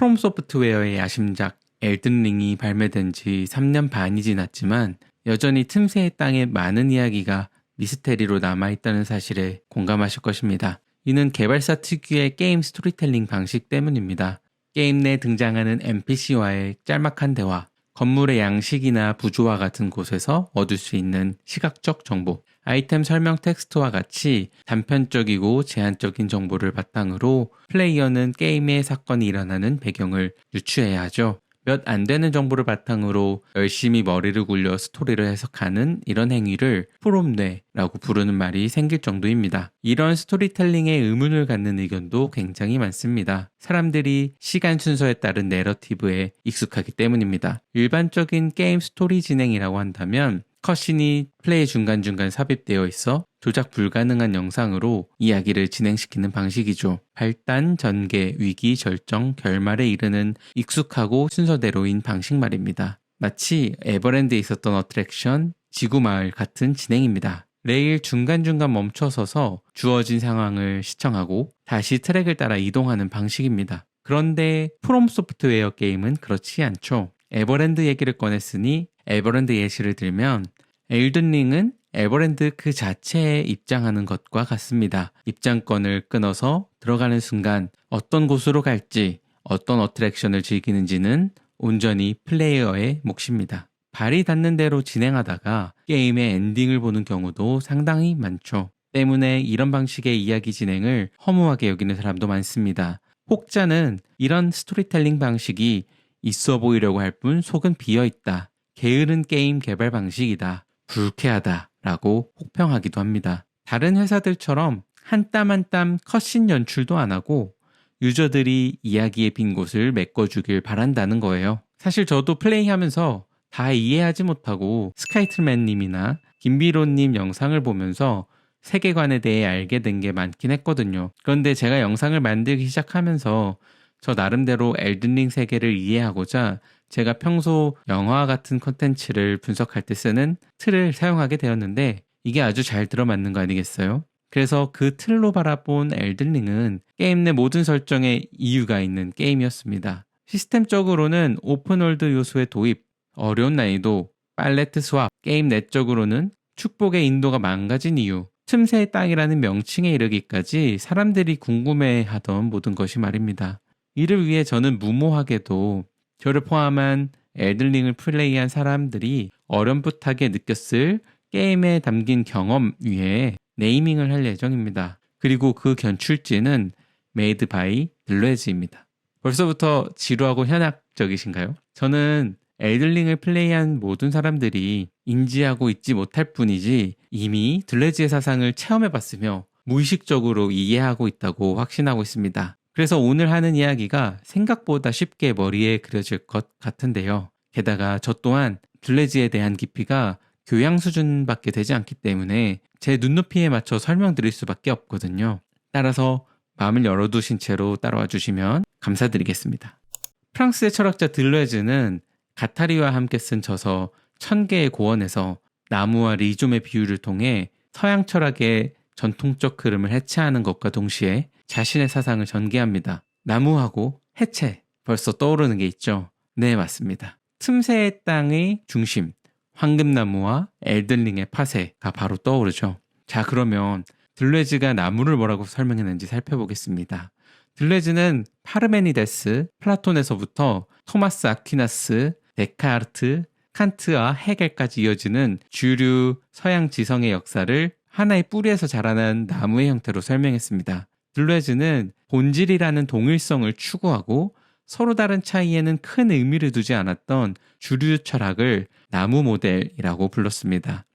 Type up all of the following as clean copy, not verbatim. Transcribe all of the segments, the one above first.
프롬 소프트웨어의 야심작 엘든링이 발매된 지 3년 반이 지났지만 여전히 틈새의 땅에 많은 이야기가 미스테리로 남아있다는 사실에 공감하실 것입니다. 이는 개발사 특유의 게임 스토리텔링 방식 때문입니다. 게임 내 등장하는 NPC와의 짤막한 대화, 건물의 양식이나 부조와 같은 곳에서 얻을 수 있는 시각적 정보, 아이템 설명 텍스트와 같이 단편적이고 제한적인 정보를 바탕으로 플레이어는 게임의 사건이 일어나는 배경을 유추해야 하죠. 몇 안 되는 정보를 바탕으로 열심히 머리를 굴려 스토리를 해석하는 이런 행위를 프롬뇌라고 부르는 말이 생길 정도입니다. 이런 스토리텔링에 의문을 갖는 의견도 굉장히 많습니다. 사람들이 시간 순서에 따른 내러티브에 익숙하기 때문입니다. 일반적인 게임 스토리 진행이라고 한다면 컷신이 플레이 중간중간 삽입되어 있어 조작 불가능한 영상으로 이야기를 진행시키는 방식이죠. 발단, 전개, 위기, 절정, 결말에 이르는 익숙하고 순서대로인 방식 말입니다. 마치 에버랜드에 있었던 어트랙션, 지구마을 같은 진행입니다. 레일 중간중간 멈춰서서 주어진 상황을 시청하고 다시 트랙을 따라 이동하는 방식입니다. 그런데 프롬 소프트웨어 게임은 그렇지 않죠. 에버랜드 얘기를 꺼냈으니 에버랜드 예시를 들면 엘든링은 에버랜드 그 자체에 입장하는 것과 같습니다. 입장권을 끊어서 들어가는 순간 어떤 곳으로 갈지, 어떤 어트랙션을 즐기는지는 온전히 플레이어의 몫입니다. 발이 닿는 대로 진행하다가 게임의 엔딩을 보는 경우도 상당히 많죠. 때문에 이런 방식의 이야기 진행을 허무하게 여기는 사람도 많습니다. 혹자는 이런 스토리텔링 방식이 있어 보이려고 할 뿐 속은 비어있다. 게으른 게임 개발 방식이다. 불쾌하다. 라고 혹평하기도 합니다. 다른 회사들처럼 한 땀 한 땀 컷신 연출도 안 하고 유저들이 이야기의 빈 곳을 메꿔주길 바란다는 거예요. 사실 저도 플레이하면서 다 이해하지 못하고 스카이트맨님이나 김비로님 영상을 보면서 세계관에 대해 알게 된 게 많긴 했거든요. 그런데 제가 영상을 만들기 시작하면서 저 나름대로 엘든링 세계를 이해하고자 제가 평소 영화 같은 콘텐츠를 분석할 때 쓰는 틀을 사용하게 되었는데 이게 아주 잘 들어맞는 거 아니겠어요? 그래서 그 틀로 바라본 엘든링은 게임 내 모든 설정에 이유가 있는 게임이었습니다. 시스템적으로는 오픈월드 요소의 도입, 어려운 난이도, 팔레트 스왑, 게임 내적으로는 축복의 인도가 망가진 이유, 틈새의 땅이라는 명칭에 이르기까지 사람들이 궁금해하던 모든 것이 말입니다. 이를 위해 저는 무모하게도 저를 포함한 엘든링을 플레이한 사람들이 어렴풋하게 느꼈을 게임에 담긴 경험 위에 네이밍을 할 예정입니다. 그리고 그 견출지는 메이드 바이 들레즈입니다. 벌써부터 지루하고 현학적이신가요? 저는 엘든링을 플레이한 모든 사람들이 인지하고 있지 못할 뿐이지 이미 들레즈의 사상을 체험해봤으며 무의식적으로 이해하고 있다고 확신하고 있습니다. 그래서 오늘 하는 이야기가 생각보다 쉽게 머리에 그려질 것 같은데요. 게다가 저 또한 들레즈에 대한 깊이가 교양 수준밖에 되지 않기 때문에 제 눈높이에 맞춰 설명드릴 수밖에 없거든요. 따라서 마음을 열어두신 채로 따라와 주시면 감사드리겠습니다. 프랑스의 철학자 들레즈는 가타리와 함께 쓴 저서 1000개의 고원에서 나무와 리좀의 비유를 통해 서양 철학의 전통적 흐름을 해체하는 것과 동시에 자신의 사상을 전개합니다. 나무하고 해체, 벌써 떠오르는 게 있죠? 네, 맞습니다. 틈새의 땅의 중심, 황금나무와 엘든링의 파쇄가 바로 떠오르죠. 자, 그러면 들레즈가 나무를 뭐라고 설명했는지 살펴보겠습니다. 들레즈는 파르메니데스, 플라톤에서부터 토마스 아퀴나스, 데카르트, 칸트와 헤겔까지 이어지는 주류 서양 지성의 역사를 하나의 뿌리에서 자라난 나무의 형태로 설명했습니다. 들레즈는 본질이라는 동일성을 추구하고 서로 다른 차이에는 큰 의미를 두지 않았던 주류 철학을 나무 모델이라고 불렀습니다.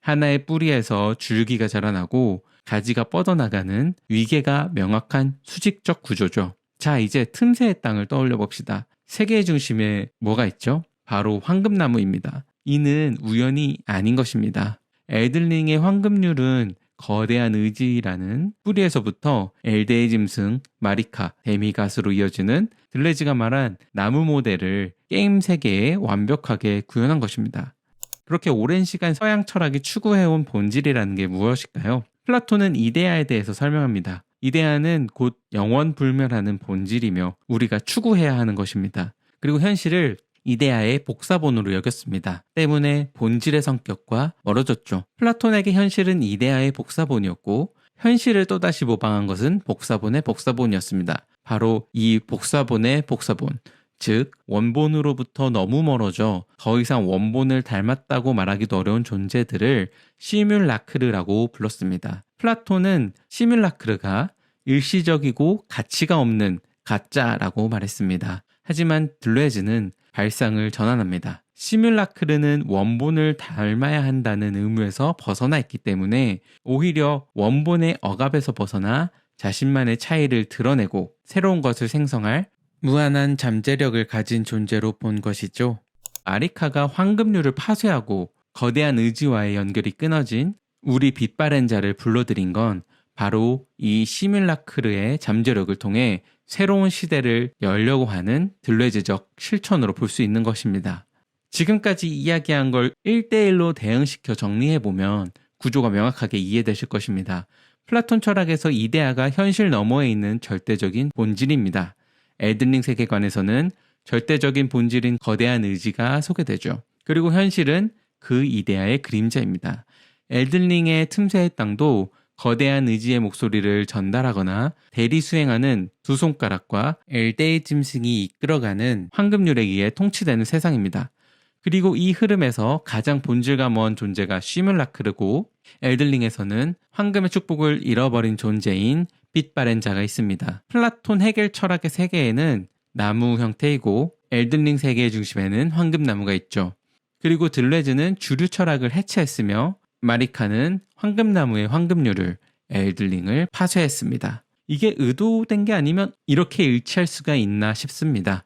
하나의 뿌리에서 줄기가 자라나고 가지가 뻗어나가는 위계가 명확한 수직적 구조죠. 자, 이제 틈새의 땅을 떠올려 봅시다. 세계의 중심에 뭐가 있죠? 바로 황금나무입니다. 이는 우연이 아닌 것입니다. 엘든링의 황금률은 거대한 의지라는 뿌리에서부터 엘데의 짐승, 마리카, 데미갓으로 이어지는 들레즈가 말한 나무 모델을 게임 세계에 완벽하게 구현한 것입니다. 그렇게 오랜 시간 서양 철학이 추구해온 본질이라는 게 무엇일까요? 플라톤은 이데아에 대해서 설명합니다. 이데아는 곧 영원불멸하는 본질이며 우리가 추구해야 하는 것입니다. 그리고 현실을 이데아의 복사본으로 여겼습니다. 때문에 본질의 성격과 멀어졌죠. 플라톤에게 현실은 이데아의 복사본이었고 현실을 또다시 모방한 것은 복사본의 복사본이었습니다. 바로 이 복사본의 복사본, 즉 원본으로부터 너무 멀어져 더 이상 원본을 닮았다고 말하기도 어려운 존재들을 시뮬라크르라고 불렀습니다. 플라톤은 시뮬라크르가 일시적이고 가치가 없는 가짜라고 말했습니다. 하지만 들레즈는 발상을 전환합니다. 시뮬라크르는 원본을 닮아야 한다는 의무에서 벗어나 있기 때문에 오히려 원본의 억압에서 벗어나 자신만의 차이를 드러내고 새로운 것을 생성할 무한한 잠재력을 가진 존재로 본 것이죠. 마리카가 황금률을 파쇄하고 거대한 의지와의 연결이 끊어진 우리 빛바랜 자를 불러들인 건 바로 이 시뮬라크르의 잠재력을 통해 새로운 시대를 열려고 하는 들레즈적 실천으로 볼 수 있는 것입니다. 지금까지 이야기한 걸 1대1로 대응시켜 정리해보면 구조가 명확하게 이해되실 것입니다. 플라톤 철학에서 이데아가 현실 너머에 있는 절대적인 본질입니다. 엘든링 세계관에서는 절대적인 본질인 거대한 의지가 소개되죠. 그리고 현실은 그 이데아의 그림자입니다. 엘든링의 틈새의 땅도 거대한 의지의 목소리를 전달하거나 대리 수행하는 두 손가락과 엘데이 짐승이 이끌어가는 황금률에 의해 통치되는 세상입니다. 그리고 이 흐름에서 가장 본질과 먼 존재가 시뮬라크르고 엘든링에서는 황금의 축복을 잃어버린 존재인 빛바랜 자가 있습니다. 플라톤 해겔 철학의 세계에는 나무 형태이고 엘든링 세계의 중심에는 황금나무가 있죠. 그리고 들레즈는 주류 철학을 해체했으며 마리카는 황금나무의 황금률을 엘든링을 파쇄했습니다. 이게 의도된 게 아니면 이렇게 일치할 수가 있나 싶습니다.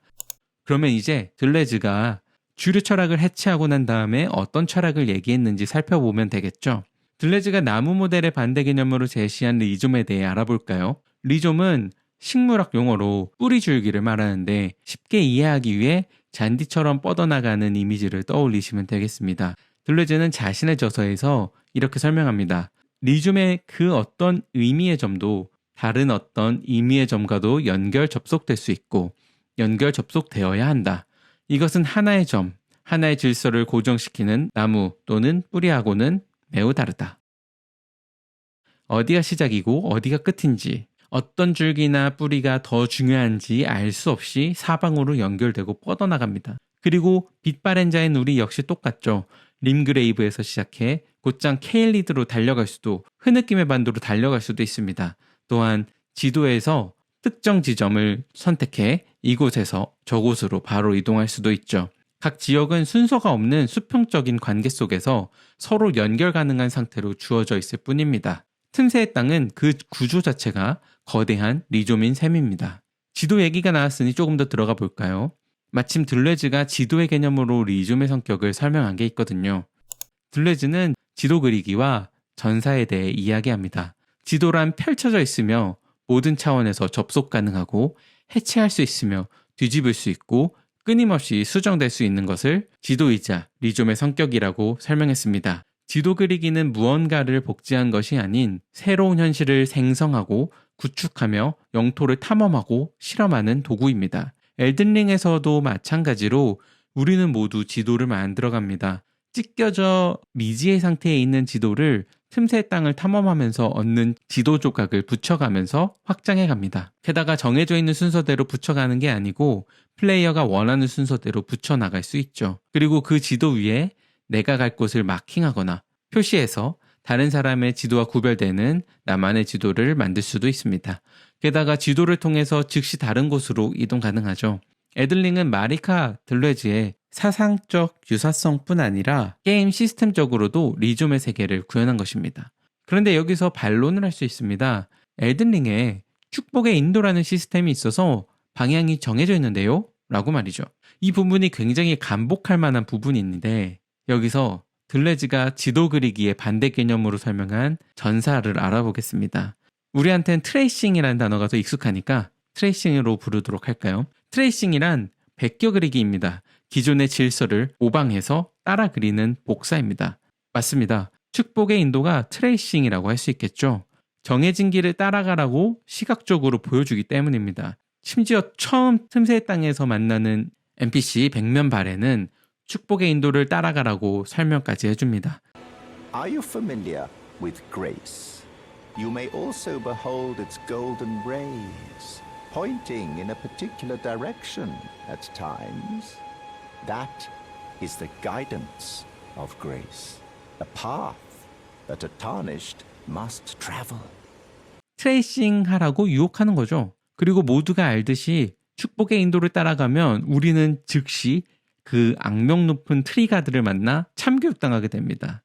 그러면 이제 들레즈가 주류 철학을 해체하고 난 다음에 어떤 철학을 얘기했는지 살펴보면 되겠죠. 들레즈가 나무 모델의 반대 개념으로 제시한 리좀에 대해 알아볼까요? 리좀은 식물학 용어로 뿌리줄기를 말하는데 쉽게 이해하기 위해 잔디처럼 뻗어나가는 이미지를 떠올리시면 되겠습니다. 들레즈는 자신의 저서에서 이렇게 설명합니다. 리즘의 그 어떤 의미의 점도 다른 어떤 의미의 점과도 연결 접속될 수 있고 연결 접속되어야 한다. 이것은 하나의 점, 하나의 질서를 고정시키는 나무 또는 뿌리하고는 매우 다르다. 어디가 시작이고 어디가 끝인지, 어떤 줄기나 뿌리가 더 중요한지 알 수 없이 사방으로 연결되고 뻗어나갑니다. 그리고 빛바랜 자의 우리 역시 똑같죠. 림그레이브에서 시작해 곧장 케일리드로 달려갈 수도, 흐느낌의 반도로 달려갈 수도 있습니다. 또한 지도에서 특정 지점을 선택해 이곳에서 저곳으로 바로 이동할 수도 있죠. 각 지역은 순서가 없는 수평적인 관계 속에서 서로 연결 가능한 상태로 주어져 있을 뿐입니다. 틈새의 땅은 그 구조 자체가 거대한 리좀인 셈입니다. 지도 얘기가 나왔으니 조금 더 들어가 볼까요? 마침 들레즈가 지도의 개념으로 리좀의 성격을 설명한 게 있거든요. 들레즈는 지도 그리기와 전사에 대해 이야기합니다. 지도란 펼쳐져 있으며 모든 차원에서 접속 가능하고 해체할 수 있으며 뒤집을 수 있고 끊임없이 수정될 수 있는 것을 지도이자 리좀의 성격이라고 설명했습니다. 지도 그리기는 무언가를 복제한 것이 아닌 새로운 현실을 생성하고 구축하며 영토를 탐험하고 실험하는 도구입니다. 엘든링에서도 마찬가지로 우리는 모두 지도를 만들어갑니다. 찢겨져 미지의 상태에 있는 지도를 틈새 땅을 탐험하면서 얻는 지도 조각을 붙여가면서 확장해갑니다. 게다가 정해져 있는 순서대로 붙여가는 게 아니고 플레이어가 원하는 순서대로 붙여나갈 수 있죠. 그리고 그 지도 위에 내가 갈 곳을 마킹하거나 표시해서 다른 사람의 지도와 구별되는 나만의 지도를 만들 수도 있습니다. 게다가 지도를 통해서 즉시 다른 곳으로 이동 가능하죠. 엘든링은 마리카 들레즈의 사상적 유사성뿐 아니라 게임 시스템적으로도 리좀의 세계를 구현한 것입니다. 그런데 여기서 반론을 할 수 있습니다. 엘든링에 축복의 인도라는 시스템이 있어서 방향이 정해져 있는데요? 라고 말이죠. 이 부분이 굉장히 간복할 만한 부분이 있는데 여기서 들레즈가 지도 그리기의 반대 개념으로 설명한 전사를 알아보겠습니다. 우리한텐 트레이싱이라는 단어가 더 익숙하니까 트레이싱으로 부르도록 할까요? 트레이싱이란 베껴 그리기입니다. 기존의 질서를 모방해서 따라 그리는 복사입니다. 맞습니다. 축복의 인도가 트레이싱이라고 할 수 있겠죠. 정해진 길을 따라가라고 시각적으로 보여주기 때문입니다. 심지어 처음 틈새의 땅에서 만나는 NPC 백면발에는 축복의 인도를 따라가라고 설명까지 해줍니다. Are you familiar with grace? You may also behold its golden rays, pointing in a particular direction at times. That is the guidance of grace, a path that a tarnished must travel. 트레이싱 하라고 유혹하는 거죠. 그리고 모두가 알듯이 축복의 인도를 따라가면 우리는 즉시 그 악명 높은 트리가드를 만나 참교육당하게 됩니다.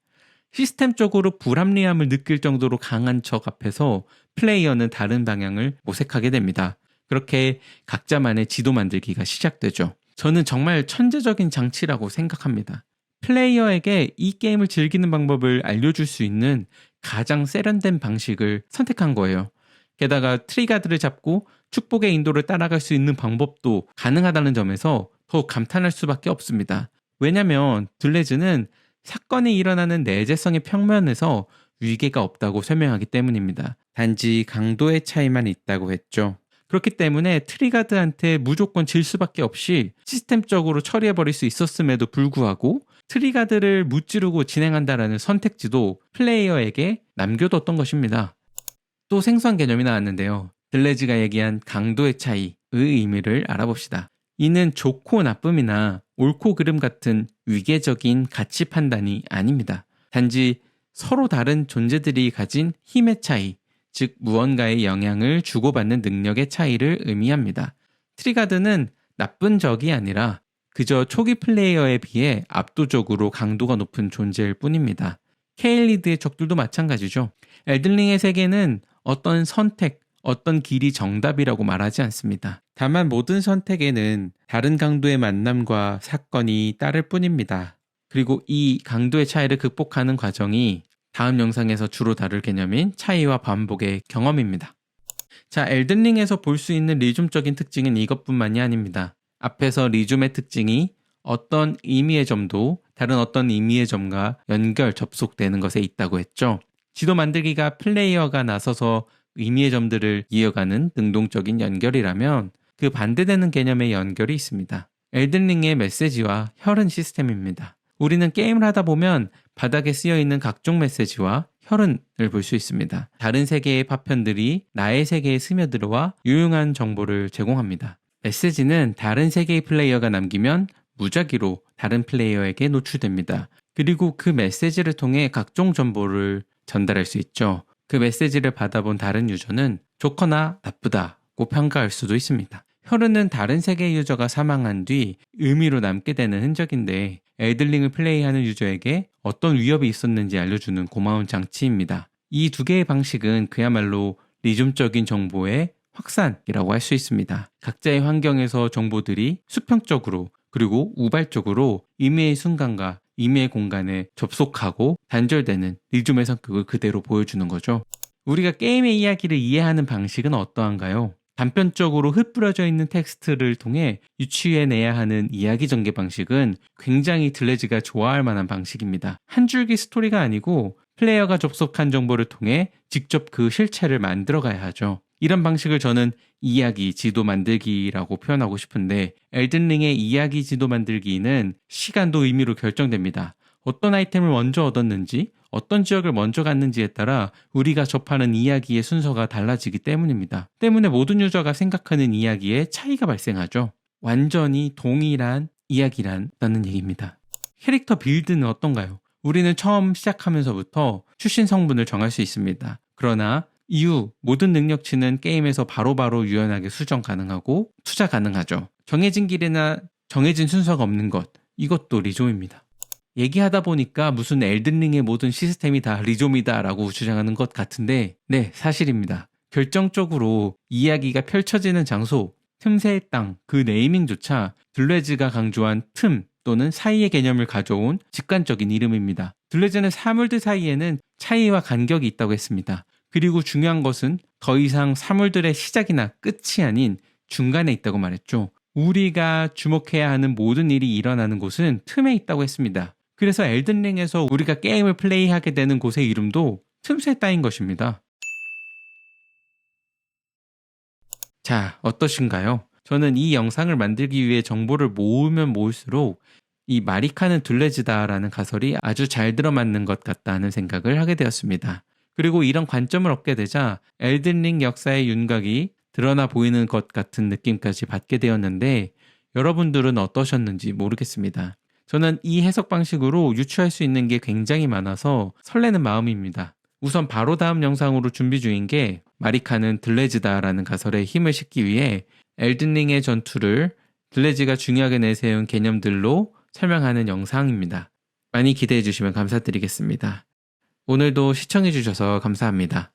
시스템적으로 불합리함을 느낄 정도로 강한 적 앞에서 플레이어는 다른 방향을 모색하게 됩니다. 그렇게 각자만의 지도 만들기가 시작되죠. 저는 정말 천재적인 장치라고 생각합니다. 플레이어에게 이 게임을 즐기는 방법을 알려줄 수 있는 가장 세련된 방식을 선택한 거예요. 게다가 트리가드를 잡고 축복의 인도를 따라갈 수 있는 방법도 가능하다는 점에서 더욱 감탄할 수밖에 없습니다. 왜냐면 들레즈는 사건이 일어나는 내재성의 평면에서 위계가 없다고 설명하기 때문입니다. 단지 강도의 차이만 있다고 했죠. 그렇기 때문에 트리가드한테 무조건 질 수밖에 없이 시스템적으로 처리해버릴 수 있었음에도 불구하고 트리가드를 무찌르고 진행한다라는 선택지도 플레이어에게 남겨뒀던 것입니다. 또 생소한 개념이 나왔는데요. 들레즈가 얘기한 강도의 차이의 의미를 알아봅시다. 이는 좋고 나쁨이나 옳고 그름 같은 위계적인 가치 판단이 아닙니다. 단지 서로 다른 존재들이 가진 힘의 차이, 즉 무언가의 영향을 주고받는 능력의 차이를 의미합니다. 트리가드는 나쁜 적이 아니라 그저 초기 플레이어에 비해 압도적으로 강도가 높은 존재일 뿐입니다. 케일리드의 적들도 마찬가지죠. 엘든링의 세계는 어떤 선택, 어떤 길이 정답이라고 말하지 않습니다. 다만 모든 선택에는 다른 강도의 만남과 사건이 따를 뿐입니다. 그리고 이 강도의 차이를 극복하는 과정이 다음 영상에서 주로 다룰 개념인 차이와 반복의 경험입니다. 자, 엘든링에서 볼 수 있는 리즘적인 특징은 이것뿐만이 아닙니다. 앞에서 리즘의 특징이 어떤 의미의 점도 다른 어떤 의미의 점과 연결, 접속되는 것에 있다고 했죠. 지도 만들기가 플레이어가 나서서 의미의 점들을 이어가는 능동적인 연결이라면 그 반대되는 개념의 연결이 있습니다. 엘든링의 메시지와 혈흔 시스템입니다. 우리는 게임을 하다 보면 바닥에 쓰여있는 각종 메시지와 혈흔을 볼 수 있습니다. 다른 세계의 파편들이 나의 세계에 스며들어와 유용한 정보를 제공합니다. 메시지는 다른 세계의 플레이어가 남기면 무작위로 다른 플레이어에게 노출됩니다. 그리고 그 메시지를 통해 각종 정보를 전달할 수 있죠. 그 메시지를 받아본 다른 유저는 좋거나 나쁘다고 평가할 수도 있습니다. 혈흔은 다른 세계 유저가 사망한 뒤 의미로 남게 되는 흔적인데 엘든링을 플레이하는 유저에게 어떤 위협이 있었는지 알려주는 고마운 장치입니다. 이 두 개의 방식은 그야말로 리즘적인 정보의 확산이라고 할 수 있습니다. 각자의 환경에서 정보들이 수평적으로 그리고 우발적으로 의미의 순간과 의미의 공간에 접속하고 단절되는 리즘의 성격을 그대로 보여주는 거죠. 우리가 게임의 이야기를 이해하는 방식은 어떠한가요? 단편적으로 흩뿌려져 있는 텍스트를 통해 유추해내야 하는 이야기 전개 방식은 굉장히 들레즈가 좋아할 만한 방식입니다. 한 줄기 스토리가 아니고 플레이어가 접속한 정보를 통해 직접 그 실체를 만들어가야 하죠. 이런 방식을 저는 이야기 지도 만들기라고 표현하고 싶은데 엘든링의 이야기 지도 만들기는 시간도 의미로 결정됩니다. 어떤 아이템을 먼저 얻었는지 어떤 지역을 먼저 갔는지에 따라 우리가 접하는 이야기의 순서가 달라지기 때문입니다. 때문에 모든 유저가 생각하는 이야기에 차이가 발생하죠. 완전히 동일한 이야기라는 얘기입니다. 캐릭터 빌드는 어떤가요? 우리는 처음 시작하면서부터 출신 성분을 정할 수 있습니다. 그러나 이후 모든 능력치는 게임에서 바로바로 유연하게 수정 가능하고 투자 가능하죠. 정해진 길이나 정해진 순서가 없는 것, 이것도 리좀입니다. 얘기하다 보니까 무슨 엘든링의 모든 시스템이 다 리좀이다 라고 주장하는 것 같은데 네, 사실입니다. 결정적으로 이야기가 펼쳐지는 장소, 틈새의 땅, 그 네이밍조차 들레즈가 강조한 틈 또는 사이의 개념을 가져온 직관적인 이름입니다. 들레즈는 사물들 사이에는 차이와 간격이 있다고 했습니다. 그리고 중요한 것은 더 이상 사물들의 시작이나 끝이 아닌 중간에 있다고 말했죠. 우리가 주목해야 하는 모든 일이 일어나는 곳은 틈에 있다고 했습니다. 그래서 엘든링에서 우리가 게임을 플레이하게 되는 곳의 이름도 틈새 따인 것입니다. 자, 어떠신가요? 저는 이 영상을 만들기 위해 정보를 모으면 모을수록 이 마리카는 둘레즈다라는 가설이 아주 잘 들어맞는 것 같다는 생각을 하게 되었습니다. 그리고 이런 관점을 얻게 되자 엘든링 역사의 윤곽이 드러나 보이는 것 같은 느낌까지 받게 되었는데 여러분들은 어떠셨는지 모르겠습니다. 저는 이 해석 방식으로 유추할 수 있는 게 굉장히 많아서 설레는 마음입니다. 우선 바로 다음 영상으로 준비 중인 게 마리카는 들레즈다라는 가설에 힘을 싣기 위해 엘든링의 전투를 들레즈가 중요하게 내세운 개념들로 설명하는 영상입니다. 많이 기대해 주시면 감사드리겠습니다. 오늘도 시청해 주셔서 감사합니다.